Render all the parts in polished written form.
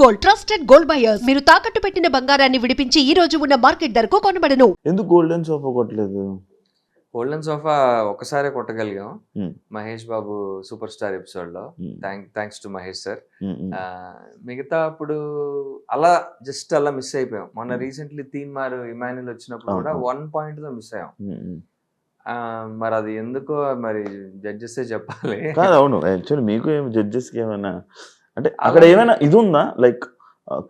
Gold trusted gold buyers. మీరు తాకట్టు పెట్టిన బంగారాన్ని విడిపించి ఈ రోజు ఉన్న మార్కెట్ ధరకు కొనబడను. ఎందుకు గోల్డెన్ సోఫా కొట్టలేదు? గోల్డెన్ సోఫా ఒకసారే కొట్టగలిగాం Mahesh Babu super star episode లో. Thanks to Mahesh sir. మిగతా అప్పుడు అలా జస్ట్ అలా మిస్ అయిపోయాం. మొన్న రీసెంట్లీ తీన్మార్ ఇమాన్యుల్ వచ్చినప్పుడు కూడా 1 point తో మిస్ అయ్యాం. మరి అది ఎందుకో మరి జడ్జెస్ చెప్పాలి. అవును, యాక్చువల్లీ మీకు జడ్జెస్ కి ఏమైనా అంటే అక్కడ ఏమైనా ఇది ఉందా, లైక్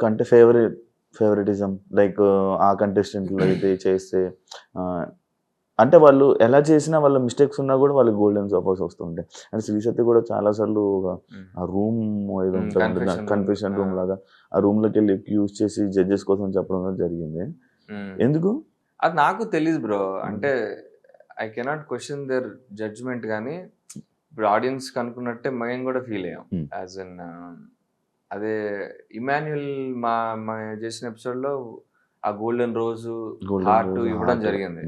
అంటే ఫేవరెటిజం, లైక్ ఆ కంటెస్టెంట్లు అయితే చేస్తే అంటే వాళ్ళు ఎలా చేసినా వాళ్ళ మిస్టేక్స్ ఉన్నా కూడా వాళ్ళకి గోల్డెన్ సోఫాస్ వస్తుంటాయి. అంటే శ్రీశక్తి కూడా చాలా సార్లు ఆ రూమ్ ఏదో ఉంటుంది, కన్ఫ్యూషన్ రూమ్ లాగా, ఆ రూమ్ లోకి వెళ్ళి యూజ్ చేసి జడ్జెస్ కోసం చెప్పడం జరిగింది. ఎందుకు అది నాకు తెలియదు బ్రో. అంటే I cannot question their judgement, కానీ ఇప్పుడు ఆడియన్స్ కనుక్కున్నట్టే మేము కూడా ఫీల్ అయ్యాం. యాజ్ అన్ అదే ఇమాన్యుల్ మా చేసిన ఎపిసోడ్ లో ఆ గోల్డెన్ రోజు హార్ట్ ఇవ్వడం జరిగింది.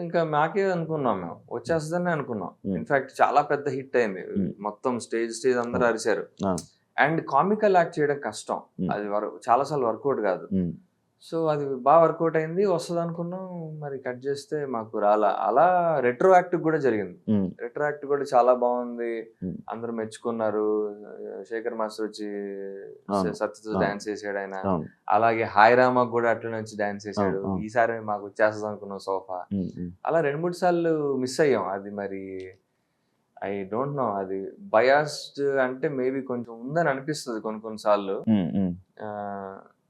ఇంకా మాకే అనుకున్నాం, మేము వచ్చేస్తుందని అనుకున్నాం. ఇన్ఫాక్ట్ చాలా పెద్ద హిట్ అయింది, మొత్తం స్టేజ్ అందరూ అరిశారు. అండ్ కామికల్ యాక్ట్ చేయడం కష్టం, అది చాలా సార్లు వర్కౌట్ కాదు. సో అది బాగా వర్కౌట్ అయింది, వస్తుంది అనుకున్నాం. మరి కట్ చేస్తే మాకు రాలా. అలా రెట్రో యాక్ట్ కూడా జరిగింది. రెట్రో యాక్ట్ కూడా చాలా బాగుంది, అందరూ మెచ్చుకున్నారు. శేఖర్ మాస్టర్ వచ్చి సత్యతో డాన్స్ చేసాడు ఆయన. అలాగే హాయ్ రామా కూడా అట్లనే వచ్చి డాన్స్ చేశాడు. ఈసారి మాకు వచ్చేస్తుంది అనుకున్నాం సోఫా. అలా 2-3 సార్లు మిస్ అయ్యాం. అది మరి ఐ డోంట్ నో, అది బయాస్డ్ అంటే మేబీ కొంచెం ఉందని అనిపిస్తుంది కొన్నిసార్లు.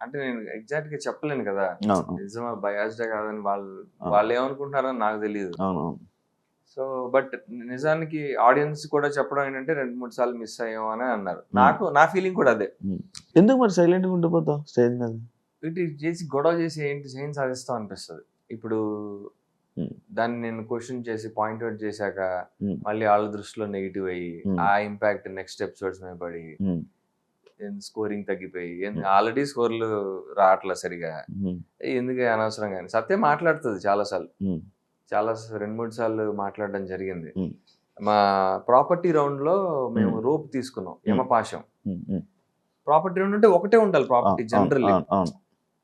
అంటే నేను ఎగ్జాక్ట్ గా చెప్పలేను కదా, నిజమా బయాస్డే కాదని వాళ్ళు ఏమనుకుంటున్నారని నాకు తెలియదు. సో బట్ నిజానికి ఆడియన్స్ కూడా చెప్పడం ఏంటంటే 2-3 సార్లు మిస్ అయ్యాం అని అన్నారు. నా ఫీలింగ్ కూడా అదే. ఎందుకు మరి సైలెంట్ గా ఉండిపోతావు స్టేజ్ మీద? ఇటు చేసి గొడవ చేసి ఏం సాధిస్తాం అనిపిస్తుంది. ఇప్పుడు దాన్ని నేను క్వశ్చన్ చేసి పాయింట్ అవుట్ చేశాక మళ్ళీ వాళ్ళ దృష్టిలో నెగిటివ్ అయ్యి ఆ ఇంపాక్ట్ నెక్స్ట్ ఎపిసోడ్స్ మీద పడి స్కోరింగ్ తగ్గిపోయి, ఆల్రెడీ స్కోర్లు రావట్లేదు సరిగా, ఎందుకు అనవసరంగా. సత్య మాట్లాడుతుంది చాలా 2-3 సార్లు మాట్లాడడం జరిగింది. మా ప్రాపర్టీ రౌండ్ లో మేము రోప్ తీసుకున్నాం, యమపాశం. ప్రాపర్టీ రౌండ్ అంటే ఒకటే ఉండాలి ప్రాపర్టీ జనరల్లీ.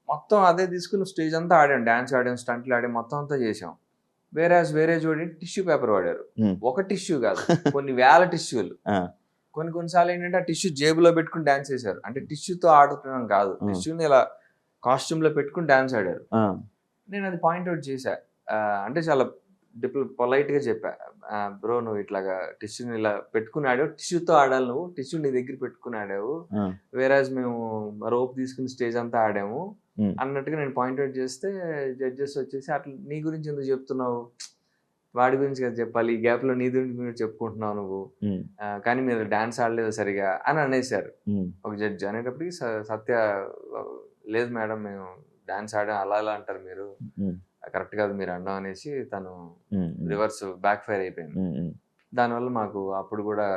మొత్తం అదే తీసుకుని స్టేజ్ అంతా ఆడాం, డాన్స్ ఆడాం, స్టంట్లు ఆడాం, మొత్తం అంతా చేసాం. వేరే చూడండి టిష్యూ పేపర్ వాడారు. ఒక టిష్యూ కాదు, కొన్ని వేల టిష్యూలు. కొన్నిసార్లు ఏంటంటే ఆ టిష్యూ జేబులో పెట్టుకుని డాన్స్ చేశారు. అంటే టిష్యూతో ఆడుతున్నాం కాదు, టిష్యూని ఇలా కాస్ట్యూమ్ లో పెట్టుకుని డాన్స్ ఆడారు. నేను అది పాయింట్అవుట్ చేశా. అంటే చాలా పొలైట్ గా చెప్పా, బ్రో నువ్వు ఇట్లాగా టిష్యూని ఇలా పెట్టుకుని ఆడావు, టిష్యూతో ఆడాలి, నువ్వు టిష్యూ నీ దగ్గర పెట్టుకుని ఆడావు, వేరేజ్ మేము రోప్ తీసుకుని స్టేజ్ అంతా ఆడాము అన్నట్టుగా నేను పాయింట్అవుట్ చేస్తే జడ్జెస్ వచ్చేసి అట్లా నీ గురించి ఎందుకు చెప్తున్నావు, వాడి గురించి కదా చెప్పాలి, ఈ గ్యాప్ లో నీ గురించి చెప్పుకుంటున్నావు నువ్వు, కానీ మీరు డాన్స్ ఆడలేదు సరిగా అని అనేసారు ఒక జడ్జి. అనేటప్పటికి సత్య లేదు మేడం మేము డాన్స్ ఆడాం, అలా అంటారు మీరు, కరెక్ట్ కాదు మీరు అన్నాం అనేసి తను రివర్స్ బ్యాక్ ఫైర్ అయిపోయింది. దానివల్ల మాకు అప్పుడు కూడా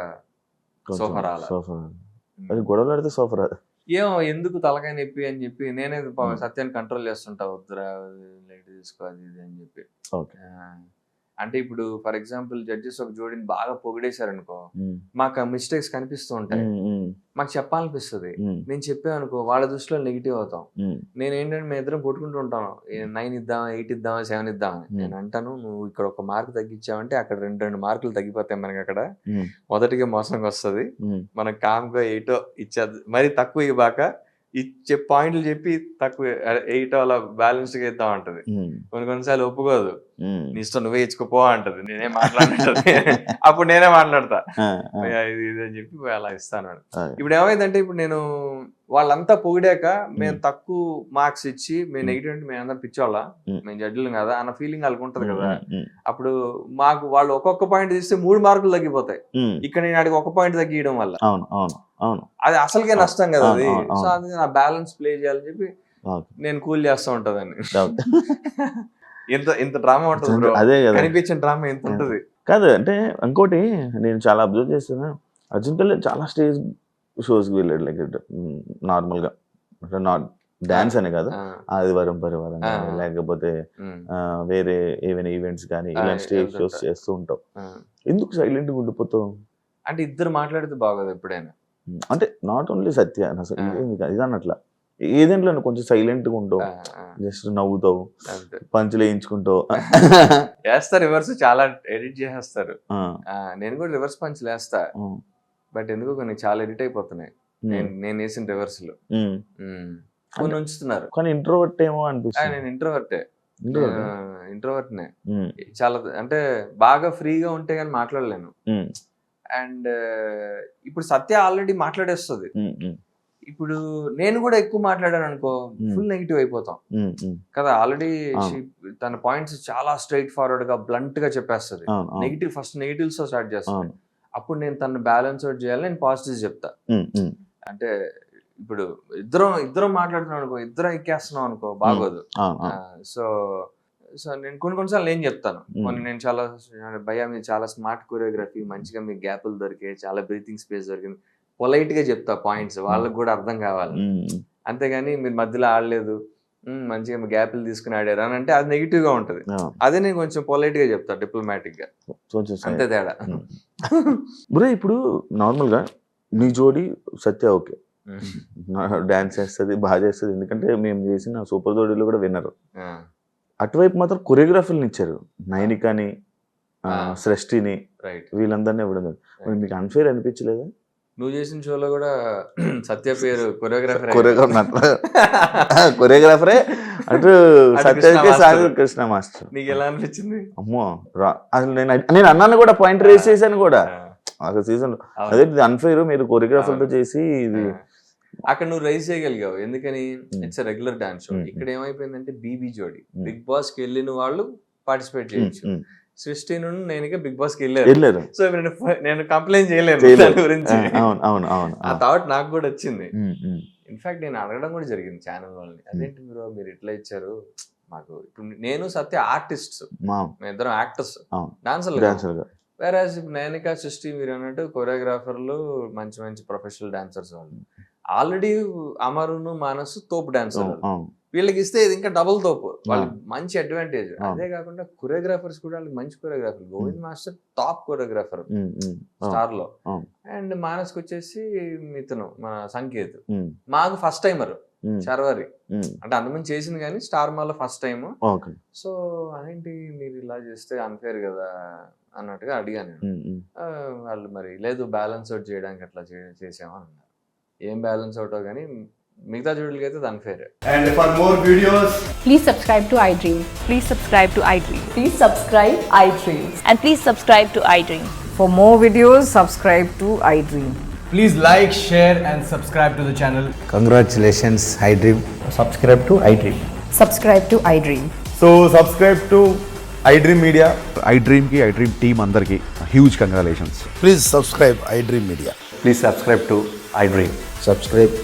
సోఫా రాలా. గొడవలు ఆడితే సోఫా రాదు, ఏమో ఎందుకు తలకాయ నొప్పి అని చెప్పి నేనే సత్యాన్ని కంట్రోల్ చేస్తుంటా, వద్దురా లైట్ తీసుకో అది ఇది అని చెప్పి. అంటే ఇప్పుడు ఫర్ ఎగ్జాంపుల్ జడ్జెస్ ఒక జోడిని బాగా పొగిడేశారు అనుకో, మాకు ఆ మిస్టేక్స్ కనిపిస్తూ ఉంటాయి, మాకు చెప్పాలనిపిస్తుంది. నేను చెప్పాను వాళ్ళ దృష్టిలో నెగిటివ్ అవుతాం. నేను ఏంటంటే మేము ఇద్దరం కొట్టుకుంటూ ఉంటాను, 9 ఇద్దాం, 8 ఇద్దాం, 7 ఇద్దాం. నేను అంటాను నువ్వు ఇక్కడ 1 మార్క్ తగ్గించావంటే అక్కడ 2 మార్కులు తగ్గిపోతాయి మనకి. అక్కడ మొదటిగా మోసంగా వస్తుంది, మనకు కామ్గా 8 ఇచ్చేది, మరి తక్కువ ఇవ్వక ఇచ్చే పాయింట్లు చెప్పి తక్కువ 8 అలా బ్యాలెన్స్ గా ఇద్దాం అంటది. కొన్నిసార్లు ఒప్పుకోదు, నీ ఇష్టం నువ్వే ఇచ్చుకోపో అంటది, నేనేం మాట్లాడుతుంది. అప్పుడు నేనే మాట్లాడతా ఇది అని చెప్పి అలా ఇస్తాను. ఇప్పుడు ఏమైందంటే ఇప్పుడు నేను వాళ్ళంతా పొగిడాక మేము తక్కువ మార్క్స్ ఇచ్చి మేము నెగిటివ్ అంటే మేము అందరం పిచ్చోళ్ళ, మేము జడ్జిలు కదా అన్న ఫీలింగ్ వాళ్ళకి ఉంటది కదా. అప్పుడు మాకు వాళ్ళు ఒక్కొక్క పాయింట్ తీస్తే 3 మార్కులు తగ్గిపోతాయి. ఇక్కడ నేను అడిగి 1 పాయింట్ తగ్గియడం వల్ల అది అసలుకే నష్టం కదా అది. సో అది నా బ్యాలెన్స్ ప్లే చేయాలని చెప్పి నేను కూల్ చేస్తూ ఉంటదని. ఇంత డ్రామా ఉంటుంది, అదే కనిపించిన డ్రామా ఎంత ఉంటది కాదు. అంటే ఇంకోటి నేను చాలా అబ్జర్వ్ చేస్తున్నా, అర్జున్ కళ్యాణ్ చాలా స్టేజ్ షోస్ కి వెళ్ళాడు, లైక్ నార్మల్ గా డాన్స్ అనే కాదు, ఆదివారం పరివారం లేకపోతే వేరే ఏమైనా ఈవెంట్స్ కానీ ఇలాంటి స్టేజ్ షోస్ చేస్తూ ఉంటావు. ఎందుకు సైలెంట్ గా ఉండిపోతావు? అంటే ఇద్దరు మాట్లాడితే బాగోదు ఎప్పుడైనా. అంటే నాట్ ఓన్లీ సత్య అసలు ఇది అన్నట్ల ఏదేంట్లో కొంచెం సైలెంట్గా ఉంటావు, జస్ట్ నవ్వుతావు, అంతే. పంచులు వేయించుకుంటావు. వేస్తారు రివర్స్, చాలా ఎడిట్ చేసేస్తారు. నేను కూడా రివర్స్ పంచ్ వేస్తా, బట్ ఎందుకో కొన్ని చాలా ఎడిట్ అయిపోతున్నాయి నేను వేసిన రివర్స్లు. కొన్ని ఉంచుతున్నారు. కానీ ఇంట్రోవర్ట్ ఏమో అనిపిస్తుంది. నేను ఇంట్రోవర్ట్నే. చాలా అంటే బాగా ఫ్రీగా ఉంటే కానీ మాట్లాడలేను. అండ్ ఇప్పుడు సత్య ఆల్రెడీ మాట్లాడేస్తుంది. ఇప్పుడు నేను కూడా ఎక్కువ మాట్లాడాను అనుకో ఫుల్ నెగిటివ్ అయిపోతాం కదా. ఆల్రెడీ తన పాయింట్స్ చాలా స్ట్రైట్ ఫార్వర్డ్ గా బ్లంట్ గా చెప్పేస్తుంది. ఫస్ట్ నెగిటివ్స్ తో స్టార్ట్ చేస్తాను. అప్పుడు నేను తను బ్యాలెన్స్ అవుట్ చేయాలి, నేను పాజిటివ్స్ చెప్తా. అంటే ఇప్పుడు ఇద్దరం మాట్లాడుతున్నాం అనుకో, ఇద్దరం ఎక్కేస్తున్నాం అనుకో బాగోదు. సో నేను కొన్నిసార్లు నేను చెప్తాను, నేను చాలా భయ్యా మీరు చాలా స్మార్ట్ కొరియోగ్రఫీ, మంచిగా మీకు గ్యాప్లు దొరికాయి, చాలా బ్రీతింగ్ స్పేస్ దొరికింది, పొలైట్ గా చెప్తా పాయింట్స్, వాళ్ళకి కూడా అర్థం కావాలి. అంతేగాని మీరు మధ్యలో ఆడలేదు, మంచిగా గ్యాప్లు తీసుకుని ఆడారు అని అంటే అది నెగిటివ్ గా ఉంటది. అదే నేను కొంచెం పొలైట్ గా చెప్తా, డిప్లొమాటిక్ గా. అంతే తేడా. బ్రో ఇప్పుడు నార్మల్ గా నీ జోడి సత్య ఓకే, డాన్స్ చేస్తుంది, బాగా చేస్తుంది, ఎందుకంటే మేము చేసిన సూపర్ జోడీలో కూడా విన్నారు. అటువైపు మాత్రం కొరియోగ్రాఫర్ని ఇచ్చారు, నైనికాని, సృష్టిని, వీళ్ళందరినీ ఇవ్వడం. మీకు అన్ఫేర్ అనిపించలేదా? నువ్వు చేసిన షోలో కూడా సత్య పేరు కొరియోగ్రాఫరే అటు సత్యకి కృష్ణ మాస్టర్. నీకు ఎలా అనిపించింది? అమ్మో అసలు నేను అన్నాను కూడా, పాయింట్ రేస్ చేశాను కూడా ఒక సీజన్. అదే అన్ఫేర్, మీరు కొరియోగ్రాఫర్తో చేసి ఇది అక్కడ నువ్వు రైజ్ చేయగలిగావు. ఎందుకని? It's regular dance show. ఇక్కడ ఏమైపోయిందంటే బీబీ జోడి, బిగ్ బాస్ కి వెళ్ళిన వాళ్ళు పార్టిసిపేట్ చేయొచ్చు. సృష్టి నుండి నేను బిగ్ బాస్ కి వెళ్ళారు. సో నేను కంప్లైంట్ చేయలేను దాని గురించి. ఆ థాట్ నాకు కూడా వచ్చింది. ఇన్ఫాక్ట్ నేను అడగడం కూడా జరిగింది ఛానల్ వాళ్ళని, అదేంటి మీరు ఇట్లా ఇచ్చారు మాకు. ఇప్పుడు నేను సత్య ఆర్టిస్ట్స్, మేమిద్దరం యాక్టర్స్, డాన్సర్లు. వేరాజ్ నైనికా, సృష్టి మీరు అన్నట్టు కొరియోగ్రాఫర్లు, మంచి మంచి ప్రొఫెషనల్ డాన్సర్స్. వాళ్ళు ఆల్రెడీ అమరును, మానసు తోపు డాన్సర్. వీళ్ళకి ఇస్తే ఇది ఇంకా డబుల్ తోపు, వాళ్ళకి మంచి అడ్వాంటేజ్. అదే కాకుండా కొరియోగ్రాఫర్స్ కూడా వాళ్ళకి మంచి choreographer. Govind master top choreographer star లో. అండ్ మానస్కి వచ్చేసి మిథును, మన సంకేత్. మాకు ఫస్ట్ టైమర్ శర్వరి, అంటే అంతమంది చేసింది కానీ స్టార్ మాలో ఫస్ట్ టైం. సో అదేంటి మీరు ఇలా చేస్తే అన్ఫేర్ కదా అన్నట్టుగా అడిగాను. వాళ్ళు మరి లేదు బ్యాలెన్స్ అవుట్ చేయడానికి అట్లా చేసామని అన్నారు. ఏం బ్యాలెన్స్ అవుట్ కానీ మిగతా జోడులకి అయితే unfair. And for more videos, please subscribe to iDream. Please subscribe to iDream. Please subscribe iDream. And please subscribe to iDream. For more videos, subscribe to iDream. please like, share and subscribe to the channel. Congratulations, iDream. Subscribe to iDream. Subscribe to iDream. So subscribe to iDream Media. iDream ki iDream team andarki huge congratulations. Please subscribe iDream Media. Please subscribe to iDream. Subscribe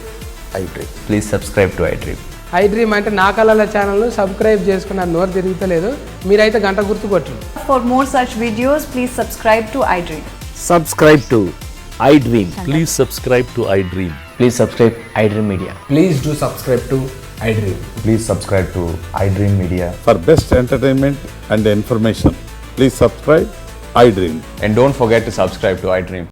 iDream. Please subscribe to iDream. iDream అంటే నా కళల channel subscribe చేసుకున్న నోరు తిరుగుతలేదు, మీరైతే గంట గుర్తు కొట్టండి. For more such videos, please subscribe to iDream. Subscribe to iDream. Please subscribe to iDream. Please subscribe iDream Media. Please do subscribe to iDream. Please subscribe to iDream Media. For best entertainment and information, please subscribe iDream. And don't forget to subscribe to iDream.